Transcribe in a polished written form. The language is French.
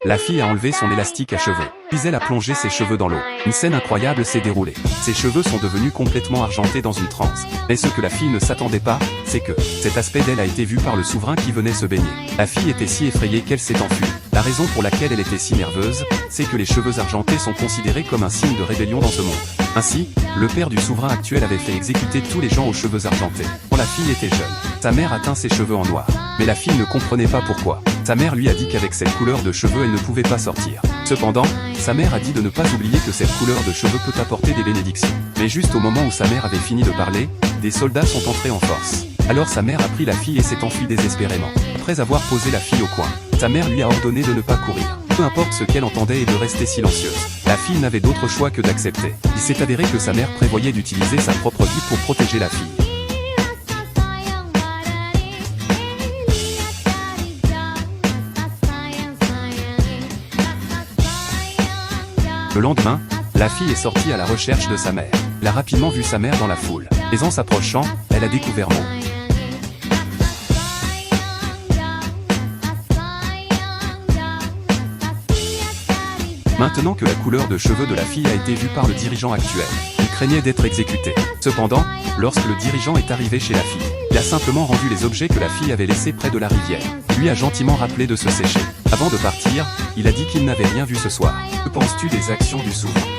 La fille a enlevé son élastique à cheveux, puis elle a plongé ses cheveux dans l'eau. Une scène incroyable s'est déroulée. Ses cheveux sont devenus complètement argentés dans une transe. Mais ce que la fille ne s'attendait pas, c'est que cet aspect d'elle a été vu par le souverain qui venait se baigner. La fille était si effrayée qu'elle s'est enfuie. La raison pour laquelle elle était si nerveuse, c'est que les cheveux argentés sont considérés comme un signe de rébellion dans ce monde. Ainsi, le père du souverain actuel avait fait exécuter tous les gens aux cheveux argentés. Quand la fille était jeune, sa mère a teint ses cheveux en noir. Mais la fille ne comprenait pas pourquoi. Sa mère lui a dit qu'avec cette couleur de cheveux elle ne pouvait pas sortir. Cependant, sa mère a dit de ne pas oublier que cette couleur de cheveux peut apporter des bénédictions. Mais juste au moment où sa mère avait fini de parler, des soldats sont entrés en force. Alors sa mère a pris la fille et s'est enfuie désespérément. Après avoir posé la fille au coin, sa mère lui a ordonné de ne pas courir. Peu importe ce qu'elle entendait et de rester silencieuse. La fille n'avait d'autre choix que d'accepter. Il s'est avéré que sa mère prévoyait d'utiliser sa propre vie pour protéger la fille. Le lendemain, la fille est sortie à la recherche de sa mère. Elle a rapidement vu sa mère dans la foule. Mais en s'approchant, elle a découvert Mo. Maintenant que la couleur de cheveux de la fille a été vue par le dirigeant actuel, il craignait d'être exécuté. Cependant, lorsque le dirigeant est arrivé chez la fille, il a simplement rendu les objets que la fille avait laissés près de la rivière. Il lui a gentiment rappelé de se sécher. Avant de partir, il a dit qu'il n'avait rien vu ce soir. Que penses-tu des actions du souverain ?